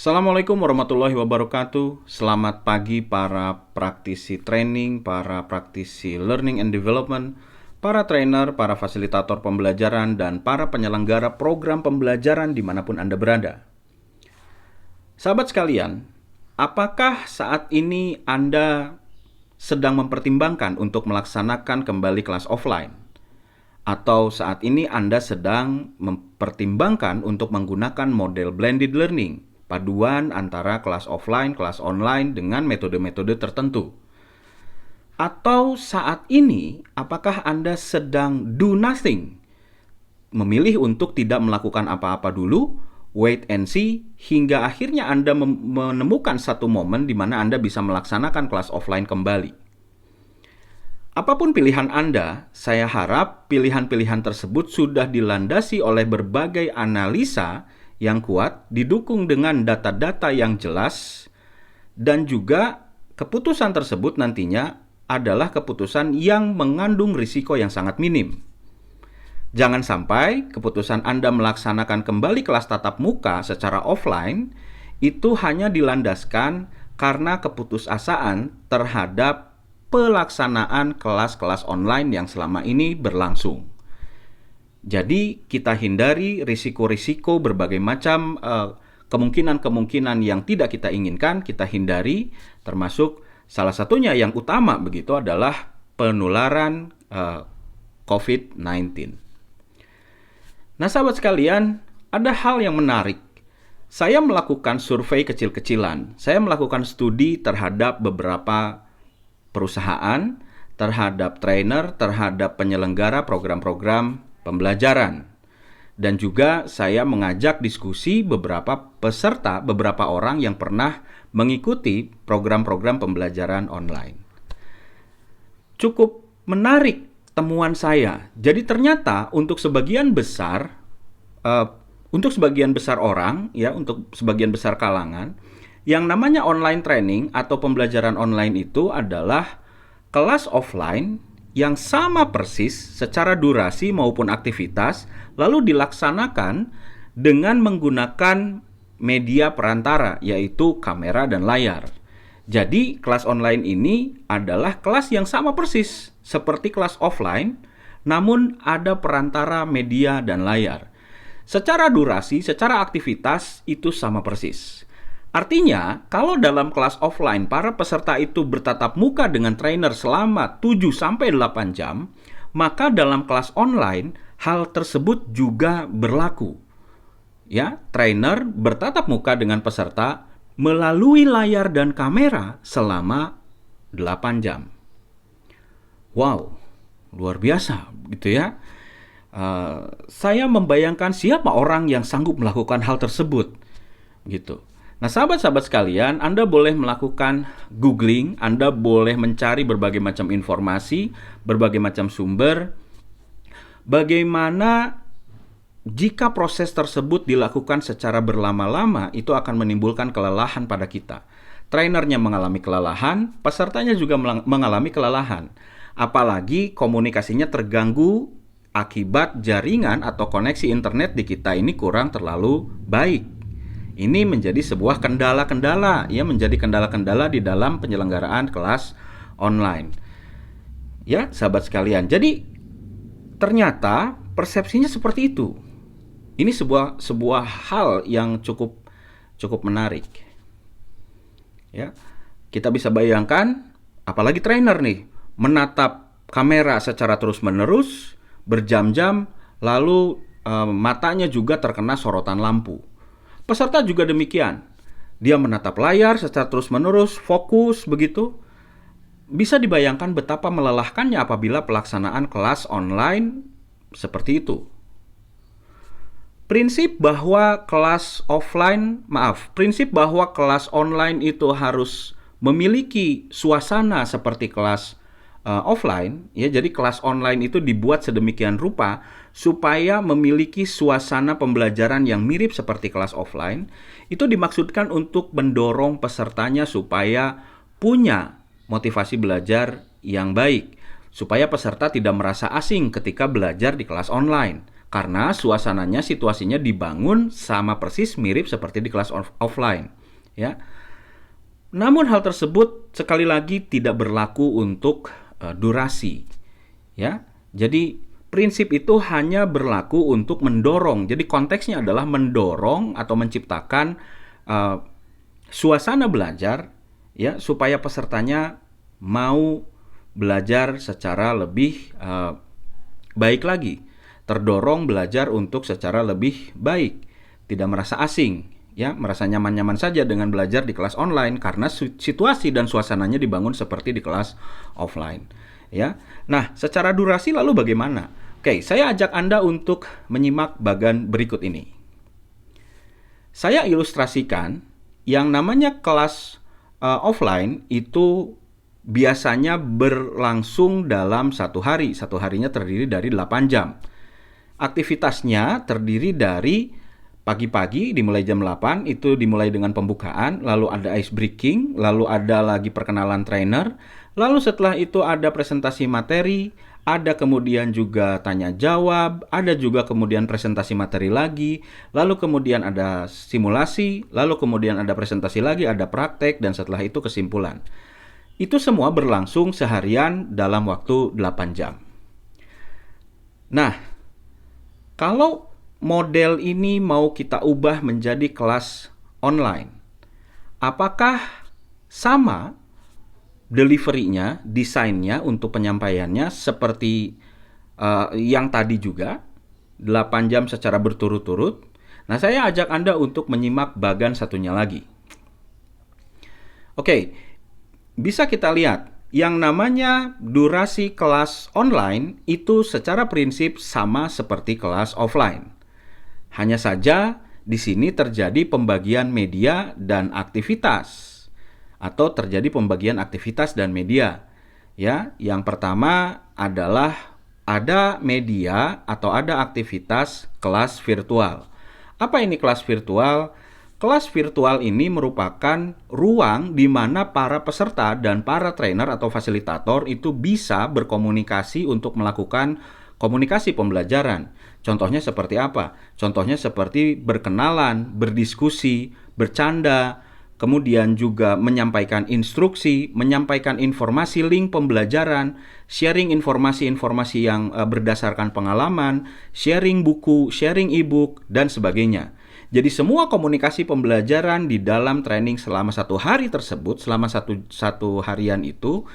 Assalamualaikum warahmatullahi wabarakatuh. Selamat pagi para praktisi training, para praktisi learning and development, para trainer, para fasilitator pembelajaran, dan para penyelenggara program pembelajaran dimanapun Anda berada. Sahabat sekalian, apakah saat ini Anda sedang mempertimbangkan untuk melaksanakan kembali kelas offline? Atau saat ini Anda sedang mempertimbangkan untuk menggunakan model blended learning, paduan antara kelas offline, kelas online dengan metode-metode tertentu? Atau saat ini, apakah Anda sedang do nothing? Memilih untuk tidak melakukan apa-apa dulu, wait and see, hingga akhirnya Anda menemukan satu momen di mana Anda bisa melaksanakan kelas offline kembali. Apapun pilihan Anda, saya harap pilihan-pilihan tersebut sudah dilandasi oleh berbagai analisa yang kuat, didukung dengan data-data yang jelas, dan juga keputusan tersebut nantinya adalah keputusan yang mengandung risiko yang sangat minim. Jangan sampai keputusan Anda melaksanakan kembali kelas tatap muka secara offline itu hanya dilandaskan karena keputusasaan terhadap pelaksanaan kelas-kelas online yang selama ini berlangsung. Jadi kita hindari risiko-risiko berbagai macam kemungkinan-kemungkinan yang tidak kita inginkan, kita hindari, termasuk salah satunya yang utama begitu adalah penularan COVID-19. Nah, sahabat sekalian, ada hal yang menarik. Saya melakukan survei kecil-kecilan. Saya melakukan studi terhadap beberapa perusahaan, terhadap trainer, terhadap penyelenggara program-program pembelajaran. Dan juga saya mengajak diskusi beberapa peserta, beberapa orang yang pernah mengikuti program-program pembelajaran online. Cukup menarik temuan saya. Jadi ternyata untuk sebagian besar orang, ya, untuk sebagian besar kalangan, yang namanya online training atau pembelajaran online itu adalah kelas offline yang sama persis secara durasi maupun aktivitas, lalu dilaksanakan dengan menggunakan media perantara, yaitu kamera dan layar. Jadi, kelas online ini adalah kelas yang sama persis seperti kelas offline, namun ada perantara media dan layar. Secara durasi, secara aktivitas, itu sama persis. Artinya, kalau dalam kelas offline para peserta itu bertatap muka dengan trainer selama 7-8 jam, maka dalam kelas online hal tersebut juga berlaku. Ya, trainer bertatap muka dengan peserta melalui layar dan kamera selama 8 jam. Wow, luar biasa gitu ya. Saya membayangkan siapa orang yang sanggup melakukan hal tersebut gitu. Nah, sahabat-sahabat sekalian, Anda boleh melakukan googling, Anda boleh mencari berbagai macam informasi, berbagai macam sumber. Bagaimana jika proses tersebut dilakukan secara berlama-lama, itu akan menimbulkan kelelahan pada kita. Trainernya mengalami kelelahan, pesertanya juga mengalami kelelahan. Apalagi komunikasinya terganggu akibat jaringan atau koneksi internet di kita ini kurang terlalu baik. Ini menjadi sebuah kendala-kendala, ya, menjadi kendala-kendala di dalam penyelenggaraan kelas online. Ya, sahabat sekalian. Jadi ternyata persepsinya seperti itu. Ini sebuah hal yang cukup menarik. Ya. Kita bisa bayangkan, apalagi trainer nih, menatap kamera secara terus-menerus berjam-jam, lalu matanya juga terkena sorotan lampu. Peserta juga demikian. Dia menatap layar secara terus-menerus, fokus begitu. Bisa dibayangkan betapa melelahkannya apabila pelaksanaan kelas online seperti itu. Prinsip bahwa kelas online itu harus memiliki suasana seperti kelas offline, ya. Jadi kelas online itu dibuat sedemikian rupa supaya memiliki suasana pembelajaran yang mirip seperti kelas offline. Itu dimaksudkan untuk mendorong pesertanya supaya punya motivasi belajar yang baik, supaya peserta tidak merasa asing ketika belajar di kelas online. Karena suasananya, situasinya dibangun sama persis mirip seperti di kelas offline, ya. Namun hal tersebut sekali lagi tidak berlaku untuk durasi, ya. Jadi prinsip itu hanya berlaku untuk mendorong. Jadi konteksnya adalah mendorong atau menciptakan suasana belajar, ya, supaya pesertanya mau belajar secara lebih baik lagi, terdorong belajar untuk secara lebih baik, tidak merasa asing, ya, merasa nyaman-nyaman saja dengan belajar di kelas online karena situasi dan suasananya dibangun seperti di kelas offline, ya. Nah, secara durasi lalu bagaimana? Oke, saya ajak Anda untuk menyimak bagian berikut ini. Saya ilustrasikan yang namanya kelas offline itu biasanya berlangsung dalam satu hari. Satu harinya terdiri dari 8 jam. Aktivitasnya terdiri dari pagi-pagi dimulai jam 8, itu dimulai dengan pembukaan, lalu ada ice breaking, lalu ada lagi perkenalan trainer, lalu setelah itu ada presentasi materi, ada kemudian juga tanya jawab, ada juga kemudian presentasi materi lagi, lalu kemudian ada simulasi, lalu kemudian ada presentasi lagi, ada praktek, dan setelah itu kesimpulan. Itu semua berlangsung seharian dalam waktu 8 jam. Nah, kalau model ini mau kita ubah menjadi kelas online, apakah sama delivery-nya, desainnya untuk penyampaiannya seperti yang tadi juga, 8 jam secara berturut-turut? Nah, saya ajak Anda untuk menyimak bagan satunya lagi. Oke, bisa kita lihat, yang namanya durasi kelas online itu secara prinsip sama seperti kelas offline. Hanya saja di sini terjadi pembagian media dan aktivitas, atau terjadi pembagian aktivitas dan media. Ya, yang pertama adalah ada media atau ada aktivitas kelas virtual. Apa ini kelas virtual? Kelas virtual ini merupakan ruang di mana para peserta dan para trainer atau fasilitator itu bisa berkomunikasi untuk melakukan komunikasi pembelajaran. Contohnya seperti apa? Contohnya seperti berkenalan, berdiskusi, bercanda, kemudian juga menyampaikan instruksi, menyampaikan informasi link pembelajaran, sharing informasi-informasi yang berdasarkan pengalaman, sharing buku, sharing e-book, dan sebagainya. Jadi semua komunikasi pembelajaran di dalam training selama satu hari tersebut, selama satu harian itu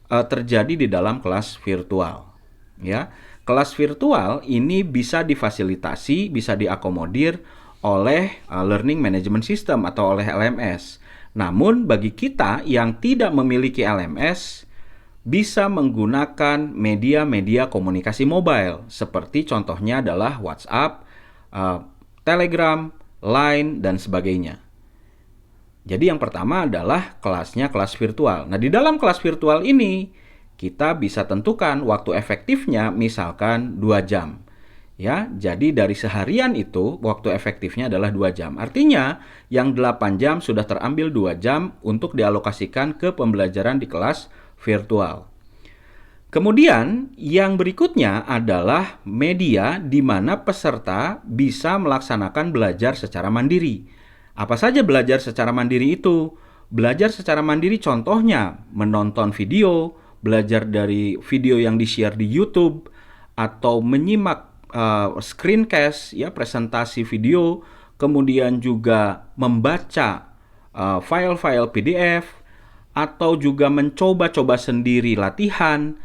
terjadi di dalam kelas virtual. Ya, kelas virtual ini bisa difasilitasi, bisa diakomodir oleh Learning Management System atau oleh LMS. Namun bagi kita yang tidak memiliki LMS, bisa menggunakan media-media komunikasi mobile, seperti contohnya adalah WhatsApp, Telegram, Line, dan sebagainya. Jadi yang pertama adalah kelasnya kelas virtual. Nah, di dalam kelas virtual ini kita bisa tentukan waktu efektifnya misalkan 2 jam. Ya, jadi dari seharian itu waktu efektifnya adalah 2 jam. Artinya yang 8 jam sudah terambil 2 jam untuk dialokasikan ke pembelajaran di kelas virtual. Kemudian yang berikutnya adalah media di mana peserta bisa melaksanakan belajar secara mandiri. Apa saja belajar secara mandiri itu? Belajar secara mandiri contohnya menonton video, belajar dari video yang di-share di YouTube, atau menyimak screencast, ya, presentasi video, kemudian juga membaca file-file PDF, atau juga mencoba-coba sendiri latihan,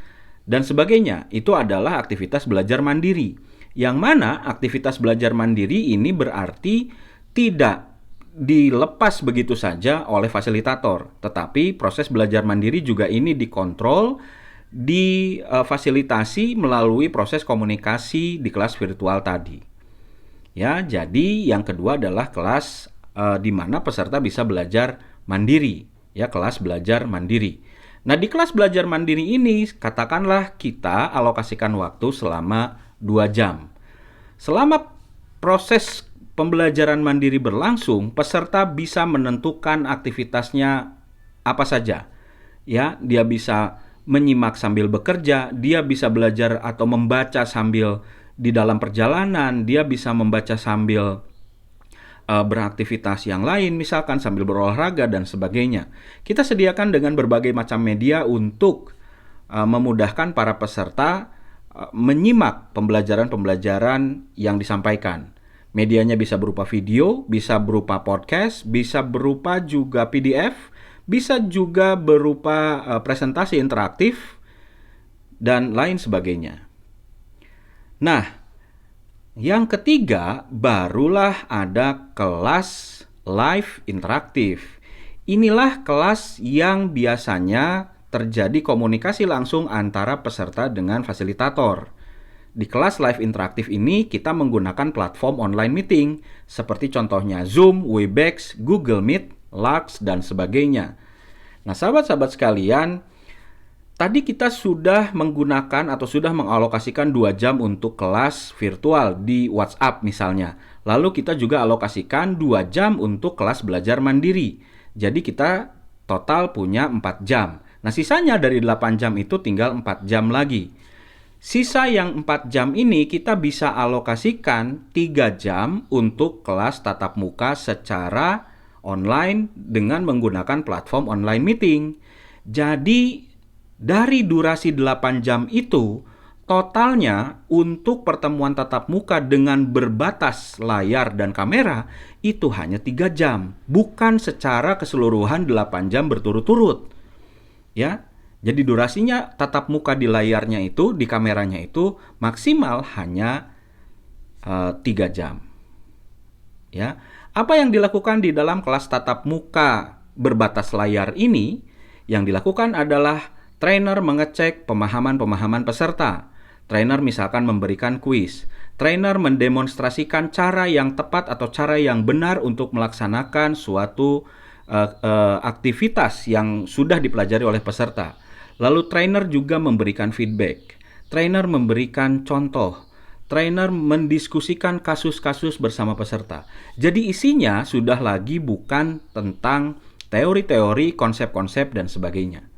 dan sebagainya. Itu adalah aktivitas belajar mandiri. Yang mana aktivitas belajar mandiri ini berarti tidak dilepas begitu saja oleh fasilitator. Tetapi proses belajar mandiri juga ini dikontrol, difasilitasi melalui proses komunikasi di kelas virtual tadi. Ya, jadi yang kedua adalah kelas di mana peserta bisa belajar mandiri. Ya, kelas belajar mandiri. Nah, di kelas belajar mandiri ini, katakanlah kita alokasikan waktu selama 2 jam. Selama proses pembelajaran mandiri berlangsung, peserta bisa menentukan aktivitasnya apa saja. Ya, dia bisa menyimak sambil bekerja, dia bisa belajar atau membaca sambil di dalam perjalanan dia bisa membaca sambil beraktivitas yang lain, misalkan sambil berolahraga dan sebagainya. Kita sediakan dengan berbagai macam media untuk memudahkan para peserta menyimak pembelajaran-pembelajaran yang disampaikan. Medianya bisa berupa video, bisa berupa podcast, bisa berupa juga PDF, bisa juga berupa presentasi interaktif, dan lain sebagainya. Nah, yang ketiga, barulah ada kelas live interaktif. Inilah kelas yang biasanya terjadi komunikasi langsung antara peserta dengan fasilitator. Di kelas live interaktif ini kita menggunakan platform online meeting seperti contohnya Zoom, Webex, Google Meet, Lux, dan sebagainya. Nah, sahabat-sahabat sekalian, tadi kita sudah menggunakan atau sudah mengalokasikan 2 jam untuk kelas virtual di WhatsApp misalnya. Lalu kita juga alokasikan 2 jam untuk kelas belajar mandiri. Jadi kita total punya 4 jam. Nah, sisanya dari 8 jam itu tinggal 4 jam lagi. Sisa yang 4 jam ini kita bisa alokasikan 3 jam untuk kelas tatap muka secara online dengan menggunakan platform online meeting. Jadi dari durasi 8 jam itu, totalnya untuk pertemuan tatap muka dengan berbatas layar dan kamera itu hanya 3 jam, bukan secara keseluruhan 8 jam berturut-turut. Ya, jadi durasinya tatap muka di layarnya itu, di kameranya itu maksimal hanya 3 jam. Ya, apa yang dilakukan di dalam kelas tatap muka berbatas layar ini? Yang dilakukan adalah trainer mengecek pemahaman-pemahaman peserta. Trainer misalkan memberikan kuis. Trainer mendemonstrasikan cara yang tepat atau cara yang benar untuk melaksanakan suatu aktivitas yang sudah dipelajari oleh peserta. Lalu trainer juga memberikan feedback. Trainer memberikan contoh. Trainer mendiskusikan kasus-kasus bersama peserta. Jadi isinya sudah lagi bukan tentang teori-teori, konsep-konsep, dan sebagainya.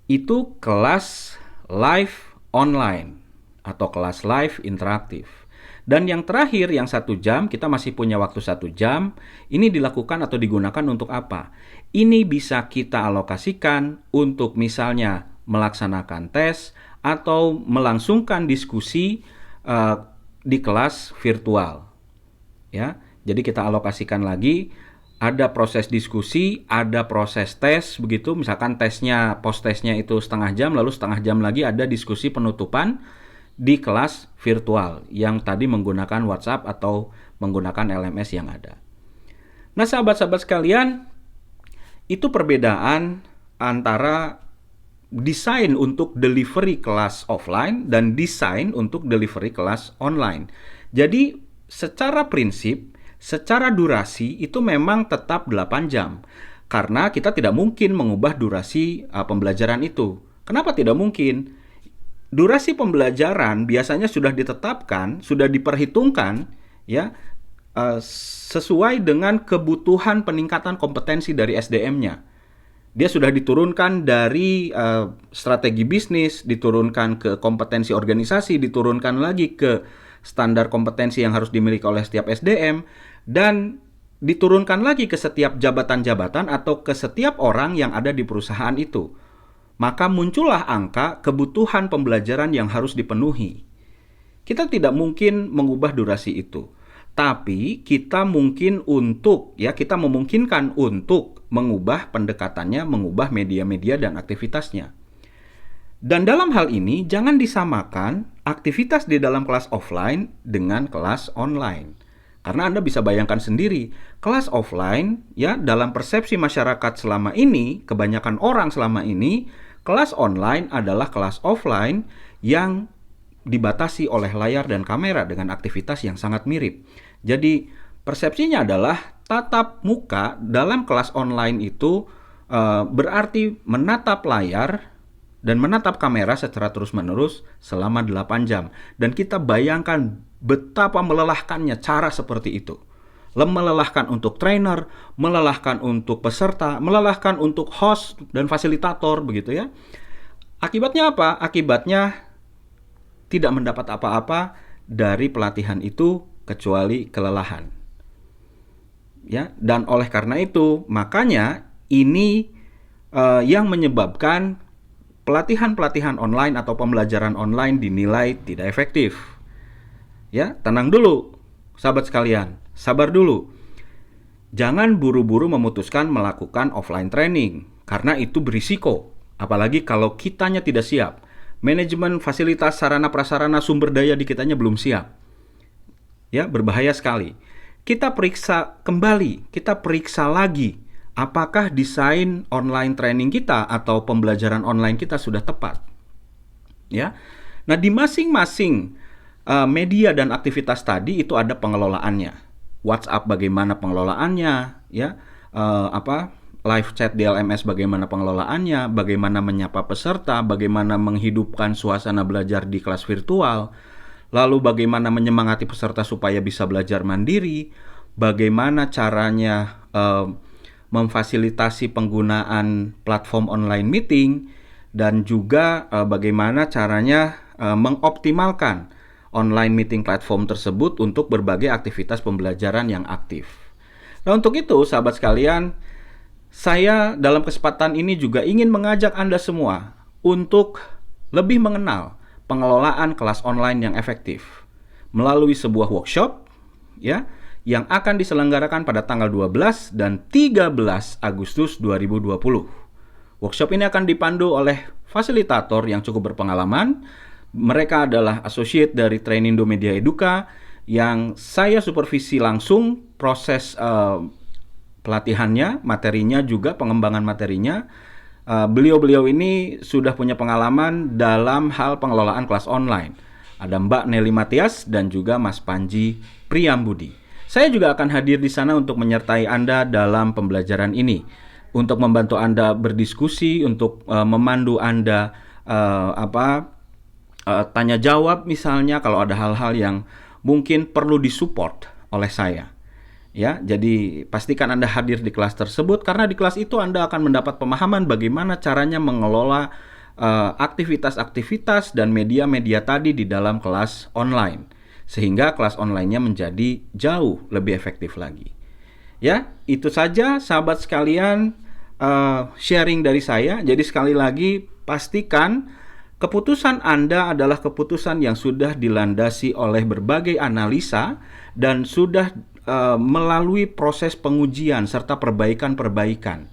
Itu kelas live online atau kelas live interaktif. Dan yang terakhir, yang 1 jam, kita masih punya waktu 1 jam. Ini dilakukan atau digunakan untuk apa? Ini bisa kita alokasikan untuk misalnya melaksanakan tes atau melangsungkan diskusi di kelas virtual. Ya, jadi kita alokasikan lagi. Ada proses diskusi, ada proses tes, begitu. Misalkan tesnya, post tesnya itu setengah jam, lalu setengah jam lagi ada diskusi penutupan di kelas virtual yang tadi menggunakan WhatsApp atau menggunakan LMS yang ada. Nah, sahabat-sahabat sekalian, itu perbedaan antara desain untuk delivery kelas offline dan desain untuk delivery kelas online. Jadi, secara prinsip, secara durasi itu memang tetap 8 jam. Karena kita tidak mungkin mengubah durasi pembelajaran itu. Kenapa tidak mungkin? Durasi pembelajaran biasanya sudah ditetapkan, sudah diperhitungkan ya sesuai dengan kebutuhan peningkatan kompetensi dari SDM-nya. Dia sudah diturunkan dari strategi bisnis, diturunkan ke kompetensi organisasi, diturunkan lagi ke standar kompetensi yang harus dimiliki oleh setiap SDM, dan diturunkan lagi ke setiap jabatan-jabatan atau ke setiap orang yang ada di perusahaan itu. Maka muncullah angka kebutuhan pembelajaran yang harus dipenuhi. Kita tidak mungkin mengubah durasi itu. Tapi kita memungkinkan untuk mengubah pendekatannya, mengubah media-media dan aktivitasnya. Dan dalam hal ini jangan disamakan aktivitas di dalam kelas offline dengan kelas online. Karena Anda bisa bayangkan sendiri, kelas offline ya dalam persepsi masyarakat selama ini, kebanyakan orang selama ini, kelas online adalah kelas offline yang dibatasi oleh layar dan kamera dengan aktivitas yang sangat mirip. Jadi persepsinya adalah tatap muka dalam kelas online itu berarti menatap layar dan menatap kamera secara terus-menerus selama 8 jam. Dan kita bayangkan betapa melelahkannya cara seperti itu. Melelahkan untuk trainer, melelahkan untuk peserta, melelahkan untuk host dan fasilitator begitu ya. Akibatnya apa? Akibatnya tidak mendapat apa-apa dari pelatihan itu kecuali kelelahan. Ya, dan oleh karena itu, makanya ini yang menyebabkan pelatihan-pelatihan online atau pembelajaran online dinilai tidak efektif. Ya, tenang dulu, sahabat sekalian, sabar dulu. Jangan buru-buru memutuskan melakukan offline training, karena itu berisiko. Apalagi kalau kitanya tidak siap. Manajemen fasilitas sarana prasarana sumber daya di kitanya belum siap. Ya, berbahaya sekali. Kita periksa kembali, kita periksa lagi apakah desain online training kita atau pembelajaran online kita sudah tepat. Ya. Nah, di masing-masing media dan aktivitas tadi itu ada pengelolaannya. WhatsApp bagaimana pengelolaannya, ya. Live chat di LMS bagaimana pengelolaannya, bagaimana menyapa peserta, bagaimana menghidupkan suasana belajar di kelas virtual. Lalu bagaimana menyemangati peserta supaya bisa belajar mandiri, bagaimana caranya memfasilitasi penggunaan platform online meeting, dan juga bagaimana caranya mengoptimalkan online meeting platform tersebut untuk berbagai aktivitas pembelajaran yang aktif. Nah, untuk itu, sahabat sekalian, saya dalam kesempatan ini juga ingin mengajak Anda semua untuk lebih mengenal pengelolaan kelas online yang efektif melalui sebuah workshop ya yang akan diselenggarakan pada tanggal 12 dan 13 Agustus 2020. Workshop ini akan dipandu oleh fasilitator yang cukup berpengalaman. Mereka adalah associate dari Trainindo Media Educa yang saya supervisi langsung proses pelatihannya, materinya juga pengembangan materinya. Beliau-beliau ini sudah punya pengalaman dalam hal pengelolaan kelas online. Ada Mbak Nelly Matias dan juga Mas Panji Priyambudi. Saya juga akan hadir di sana untuk menyertai Anda dalam pembelajaran ini, untuk membantu Anda berdiskusi, untuk memandu Anda tanya jawab misalnya kalau ada hal-hal yang mungkin perlu disupport oleh saya. Ya, jadi pastikan Anda hadir di kelas tersebut karena di kelas itu Anda akan mendapat pemahaman bagaimana caranya mengelola aktivitas-aktivitas dan media-media tadi di dalam kelas online sehingga kelas online-nya menjadi jauh lebih efektif lagi. Ya, itu saja sahabat sekalian sharing dari saya. Jadi sekali lagi pastikan keputusan Anda adalah keputusan yang sudah dilandasi oleh berbagai analisa dan sudah melalui proses pengujian serta perbaikan-perbaikan.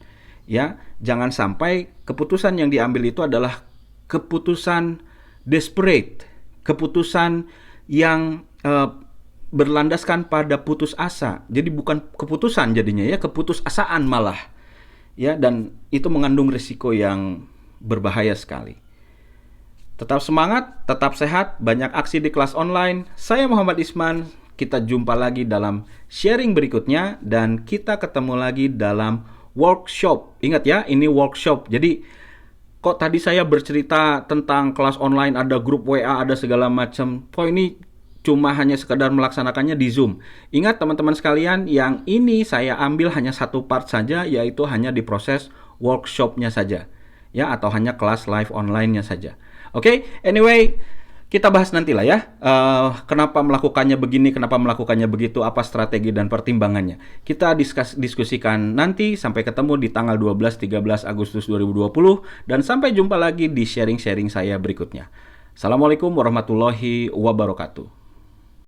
Ya, jangan sampai keputusan yang diambil itu adalah keputusan desperate, keputusan yang berlandaskan pada putus asa. Jadi bukan keputusan jadinya ya, keputusasaan malah. Ya, dan itu mengandung risiko yang berbahaya sekali. Tetap semangat, tetap sehat, banyak aksi di kelas online. Saya Muhammad Isman. Kita jumpa lagi dalam sharing berikutnya dan kita ketemu lagi dalam workshop. Ingat ya, ini workshop. Jadi kok tadi saya bercerita tentang kelas online, ada grup WA, ada segala macam. Kok ini cuma hanya sekedar melaksanakannya di Zoom. Ingat teman-teman sekalian, yang ini saya ambil hanya satu part saja, yaitu hanya di proses workshopnya saja. Ya, atau hanya kelas live online-nya saja. Oke, anyway, kita bahas nantilah ya, kenapa melakukannya begini, kenapa melakukannya begitu, apa strategi dan pertimbangannya. Kita diskusikan nanti, sampai ketemu di tanggal 12-13 Agustus 2020, dan sampai jumpa lagi di sharing-sharing saya berikutnya. Assalamualaikum warahmatullahi wabarakatuh.